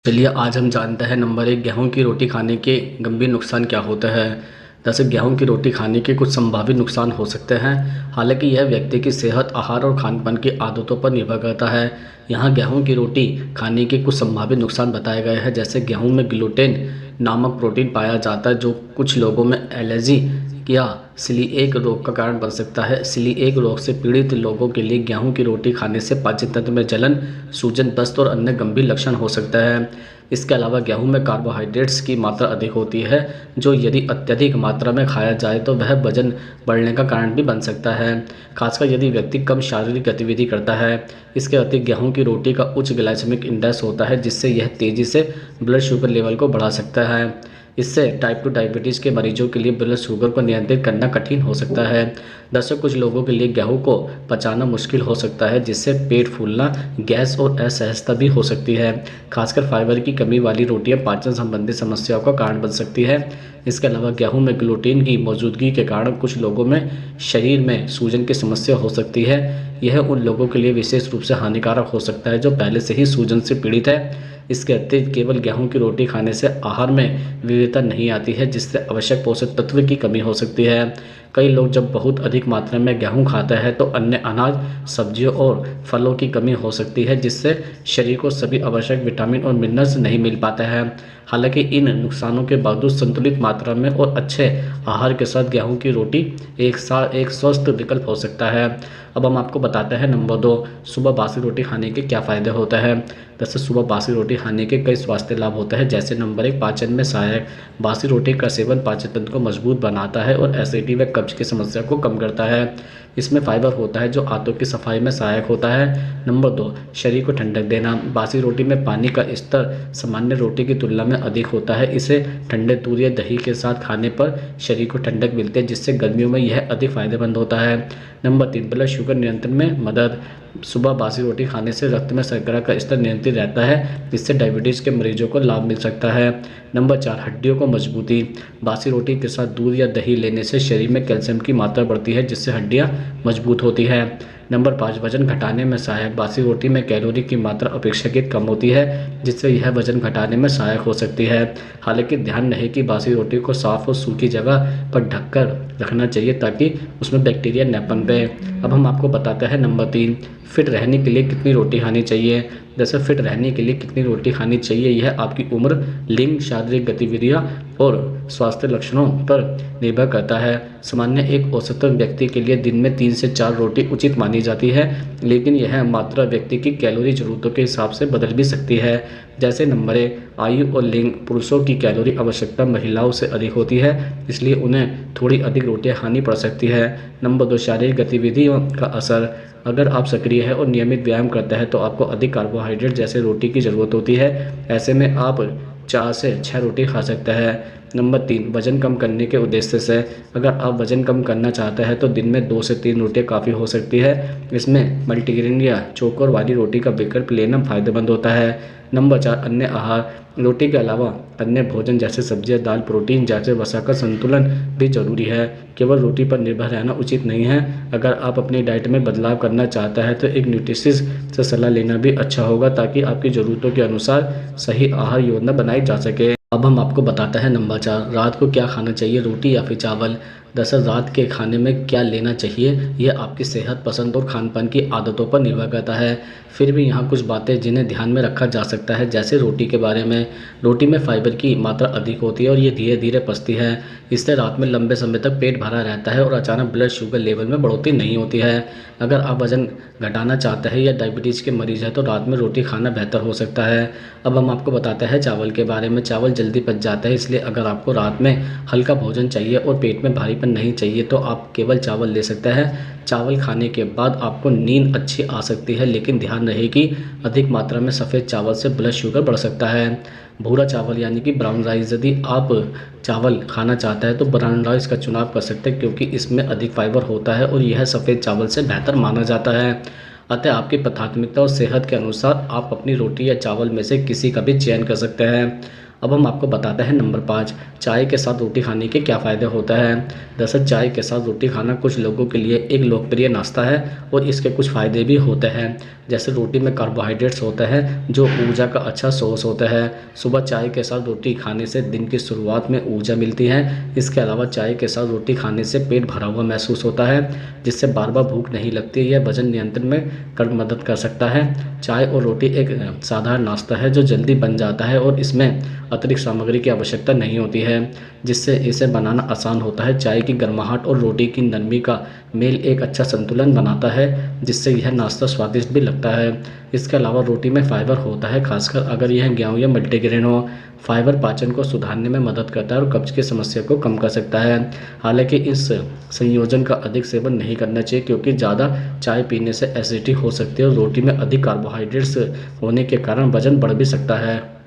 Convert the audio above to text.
चलिए आज हम जानते हैं नंबर 1 गेहूं की रोटी खाने के गंभीर नुकसान क्या होते हैं। जैसे गेहूं की रोटी खाने के कुछ संभावित नुकसान हो सकते हैं। हालांकि यह व्यक्ति की सेहत, आहार और खान-पान की आदतों पर निर्भर करता है। यहाँ गेहूं की रोटी खाने के कुछ संभावित नुकसान बताए गए हैं। जैसे गेहूं में ग्लूटेन नामक प्रोटीन पाया जाता है जो कुछ लोगों में एलर्जी या सीलिएक रोग का कारण बन सकता है। सीलिएक रोग से पीड़ित लोगों के लिए गेहूं की रोटी खाने से पाचन तंत्र में जलन, सूजन, दस्त और अन्य गंभीर लक्षण हो सकता है। इसके अलावा गेहूं में कार्बोहाइड्रेट्स की मात्रा अधिक होती है, जो यदि अत्यधिक मात्रा में खाया जाए तो वह वजन बढ़ने का कारण भी बन सकता है, खासकर यदि व्यक्ति कम शारीरिक गतिविधि करता है। इसके अतिरिक्त गेहूं की रोटी का उच्च ग्लाइसेमिक इंडेक्स होता है, जिससे यह तेज़ी से ब्लड शुगर लेवल को बढ़ा सकता है। इससे टाइप 2 डायबिटीज़ के मरीजों के लिए ब्लड शुगर को नियंत्रित करना कठिन हो सकता है। दरअसल कुछ लोगों के लिए गेहूं को पचाना मुश्किल हो सकता है, जिससे पेट फूलना, गैस और असहजता भी हो सकती है। खासकर फाइबर की कमी वाली रोटियां पाचन संबंधी समस्याओं का कारण बन सकती है। इसके अलावा गेहूं में ग्लूटेन की मौजूदगी के कारण कुछ लोगों में शरीर में सूजन की समस्या हो सकती है। यह उन लोगों के लिए विशेष रूप से हानिकारक हो सकता है जो पहले से ही सूजन से पीड़ित है। इसके अतिरिक्त केवल गेहूं की रोटी खाने से आहार में विविधता नहीं आती है, जिससे आवश्यक पोषक तत्व की कमी हो सकती है। कई लोग जब बहुत अधिक मात्रा में गेहूं खाते हैं तो अन्य अनाज, सब्जियों और फलों की कमी हो सकती है, जिससे शरीर को सभी आवश्यक विटामिन और मिनरल्स नहीं मिल पाते हैं। हालांकि इन नुकसानों के बावजूद संतुलित मात्रा में और अच्छे आहार के साथ गेहूं की रोटी एक स्वस्थ विकल्प हो सकता है। अब हम आपको बताते हैं नंबर 2, सुबह बासी रोटी खाने के क्या फ़ायदे होते हैं। वैसे सुबह बासी रोटी खाने के कई स्वास्थ्य लाभ होते हैं। जैसे नंबर 1, पाचन में सहायक। बासी रोटी का सेवन पाचन तंत्र को मजबूत बनाता है और एसिडिटी व कब्ज की समस्या को कम करता है। इसमें फाइबर होता है जो आंतों की सफाई में सहायक होता है। नंबर 2, शरीर को ठंडक देना। बासी रोटी में पानी का स्तर सामान्य रोटी की तुलना में अधिक होता है। इसे ठंडे दूध या दही के साथ खाने पर शरीर को ठंडक मिलती है, जिससे गर्मियों में यह अधिक फायदेमंद होता है। नंबर 3, ब्लड शुगर नियंत्रण में मदद। सुबह बासी रोटी खाने से रक्त में शर्करा का स्तर नियंत्रित रहता है, जिससे डायबिटीज़ के मरीजों को लाभ मिल सकता है। नंबर 4, हड्डियों को मजबूती। बासी रोटी के साथ दूध या दही लेने से शरीर में कैल्शियम की मात्रा बढ़ती है, जिससे हड्डियां मजबूत होती है। नंबर 5, वजन घटाने में सहायक। बासी रोटी में कैलोरी की मात्रा अपेक्षाकृत कम होती है, जिससे यह वजन घटाने में सहायक हो सकती है। हालांकि ध्यान रहे कि बासी रोटी को साफ और सूखी जगह पर ढककर रखना चाहिए ताकि उसमें बैक्टीरिया न पनपे। अब हम आपको बताते हैं नंबर 3, फिट रहने के लिए कितनी रोटी खानी चाहिए। जैसे फिट रहने के लिए कितनी रोटी खानी चाहिए, यह आपकी उम्र, लिंग, शारीरिक गतिविधियाँ और स्वास्थ्य लक्षणों पर निर्भर करता है। सामान्य एक औसतन व्यक्ति के लिए दिन में 3 से 4 रोटी उचित मानी जाती है, लेकिन यह मात्रा व्यक्ति की कैलोरी ज़रूरतों के हिसाब से बदल भी सकती है। जैसे नंबर 1, आयु और लिंग। पुरुषों की कैलोरी आवश्यकता महिलाओं से अधिक होती है, इसलिए उन्हें थोड़ी अधिक रोटियां खानी पड़ सकती है। नंबर 2, शारीरिक गतिविधियों का असर। अगर आप सक्रिय हैं और नियमित व्यायाम करते हैं तो आपको अधिक कार्बोहाइड्रेट जैसे रोटी की ज़रूरत होती है। ऐसे में आप 4 से 6 रोटी खा सकते हैं। नंबर 3, वजन कम करने के उद्देश्य से। अगर आप वजन कम करना चाहते हैं तो दिन में 2 से 3 रोटियां काफ़ी हो सकती है। इसमें मल्टीग्रेन या चोकर वाली रोटी का विकल्प लेना फायदेमंद होता है। नंबर 4, अन्य आहार। रोटी के अलावा अन्य भोजन जैसे सब्जियां, दाल, प्रोटीन जैसे वसा का संतुलन भी जरूरी है। केवल रोटी पर निर्भर रहना उचित नहीं है। अगर आप अपनी डाइट में बदलाव करना चाहते हैं तो एक न्यूट्रिशियनिस्ट से सलाह लेना भी अच्छा होगा, ताकि आपकी ज़रूरतों के अनुसार सही आहार योजना बनाई जा सके। अब हम आपको बताते हैं नंबर 4, रात को क्या खाना चाहिए, रोटी या फिर चावल। दरअसल रात के खाने में क्या लेना चाहिए यह आपकी सेहत, पसंद और खान पान की आदतों पर निर्भर करता है। फिर भी यहाँ कुछ बातें जिन्हें ध्यान में रखा जा सकता है। जैसे रोटी के बारे में, रोटी में फाइबर की मात्रा अधिक होती है और ये धीरे धीरे पचती है। इससे रात में लंबे समय तक पेट भरा रहता है और अचानक ब्लड शुगर लेवल में बढ़ोतरी नहीं होती है। अगर आप वजन घटाना चाहते हैं या डायबिटीज़ के मरीज़ हैं तो रात में रोटी खाना बेहतर हो सकता है। अब हम आपको बताते हैं चावल के बारे में। चावल जल्दी पच जाता है, इसलिए अगर आपको रात में हल्का भोजन चाहिए और पेट में भारीपन नहीं चाहिए तो आप केवल चावल ले सकते हैं। चावल खाने के बाद आपको नींद अच्छी आ सकती है, लेकिन ध्यान रहे कि अधिक मात्रा में सफ़ेद चावल से ब्लड शुगर बढ़ सकता है। भूरा चावल यानी कि ब्राउन राइस, यदि आप चावल खाना चाहते हैं तो ब्राउन राइस का चुनाव कर सकते हैं, क्योंकि इसमें अधिक फाइबर होता है और यह सफ़ेद चावल से बेहतर माना जाता है। अतः आपकी प्राथमिकता और सेहत के अनुसार आप अपनी रोटी या चावल में से किसी का भी चयन कर सकते हैं। अब हम आपको बताते हैं नंबर 5, चाय के साथ रोटी खाने के क्या फ़ायदे होते हैं। दरअसल चाय के साथ रोटी खाना कुछ लोगों के लिए एक लोकप्रिय नाश्ता है और इसके कुछ फ़ायदे भी होते हैं। जैसे रोटी में कार्बोहाइड्रेट्स होते हैं जो ऊर्जा का अच्छा सोर्स होता है। सुबह चाय के साथ रोटी खाने से दिन की शुरुआत में ऊर्जा मिलती है। इसके अलावा चाय के साथ रोटी खाने से पेट भरा हुआ महसूस होता है, जिससे बार बार भूख नहीं लगती। यह वजन नियंत्रण में मदद कर सकता है। चाय और रोटी एक साधारण नाश्ता है जो जल्दी बन जाता है और इसमें अतिरिक्त सामग्री की आवश्यकता नहीं होती है, जिससे इसे बनाना आसान होता है। चाय की गर्माहट और रोटी की नरमी का मेल एक अच्छा संतुलन बनाता है, जिससे यह नाश्ता स्वादिष्ट भी लगता है। इसके अलावा रोटी में फाइबर होता है, खासकर अगर यह गेहूं या मल्टीग्रेन हो। फाइबर पाचन को सुधारने में मदद करता है और कब्ज की समस्या को कम कर सकता है। हालांकि इस संयोजन का अधिक सेवन नहीं करना चाहिए, क्योंकि ज़्यादा चाय पीने से एसिडिटी हो सकती है और रोटी में अधिक कार्बोहाइड्रेट्स होने के कारण वजन बढ़ भी सकता है।